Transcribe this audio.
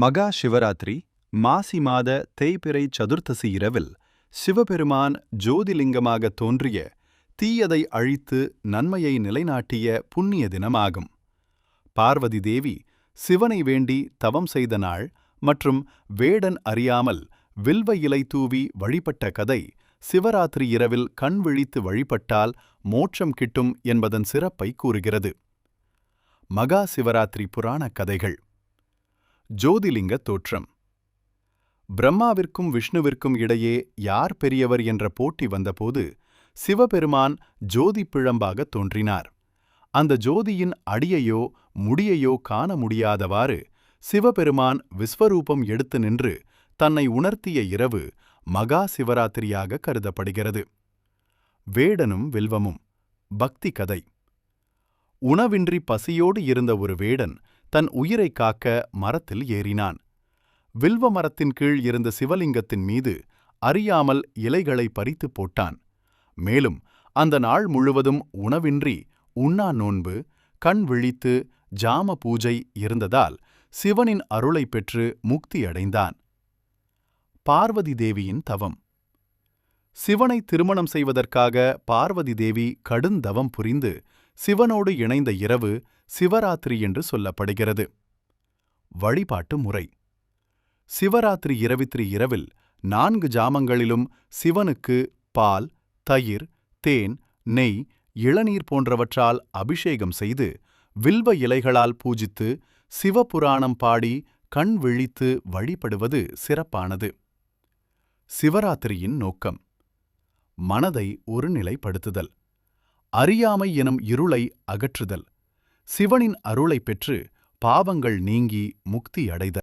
மகா சிவராத்திரி மாசி மாத தேய்பிறை சதுர்த்தசி இரவில் சிவபெருமான் ஜோதிலிங்கமாக தோன்றிய தீயதை அழித்து நன்மையை நிலைநாட்டிய புண்ணிய தினமாகும். பார்வதி தேவி சிவனை வேண்டி தவம் செய்த நாள் மற்றும் வேடன் அறியாமல் வில்வ இலை தூவி வழிபட்ட கதை சிவராத்திரி இரவில் கண் விழித்து வழிபட்டால் மோட்சம் கிட்டும் என்பதன் சிறப்பை கூறுகிறது. மகா சிவராத்திரி புராண கதைகள். ஜோதிலிங்க தோற்றம். பிரம்மாவிற்கும் விஷ்ணுவிற்கும் இடையே யார் பெரியவர் என்ற போட்டி வந்தபோது சிவபெருமான் ஜோதி பிழம்பாக தோன்றினார். அந்த ஜோதியின் அடியையோ முடியையோ காண முடியாதவாறு சிவபெருமான் விஸ்வரூபம் எடுத்து நின்று தன்னை உணர்த்திய இரவு மகா சிவராத்திரியாக கருதப்படுகிறது. வேடனும் வில்வமும். பக்தி கதை. உணவின்றி பசியோடு இருந்த ஒரு வேடன் தன் உயிரை காக்க மரத்தில் ஏறினான். வில்வ மரத்தின் கீழ் இருந்த சிவலிங்கத்தின் மீது அறியாமல் இலைகளை பறித்து போட்டான். மேலும் அந்த நாள் முழுவதும் உணவின்றி உண்ணா நோன்பு, கண் விழித்து ஜாம பூஜை இருந்ததால் சிவனின் அருளை பெற்று முக்தி அடைந்தான். பார்வதி தேவியின் தவம். சிவனை திருமணம் செய்வதற்காக பார்வதி தேவி கடுந்தவம் புரிந்து சிவனோடு இணைந்த இரவு சிவராத்திரி என்று சொல்லப்படுகிறது. வழிபாட்டு முறை. சிவராத்திரி இரவில் 4 ஜாமங்களிலும் சிவனுக்கு பால், தயிர், தேன், நெய், இளநீர் போன்றவற்றால் அபிஷேகம் செய்து வில்வ இலைகளால் பூஜித்து சிவபுராணம் பாடி கண் விழித்து வழிபடுவது சிறப்பானது. சிவராத்திரியின் நோக்கம். மனதை ஒருநிலைப்படுத்துதல், அறியாமை எனும் இருளை அகற்றுதல், சிவனின் அருளை பெற்று பாவங்கள் நீங்கி முக்தி அடைதல்.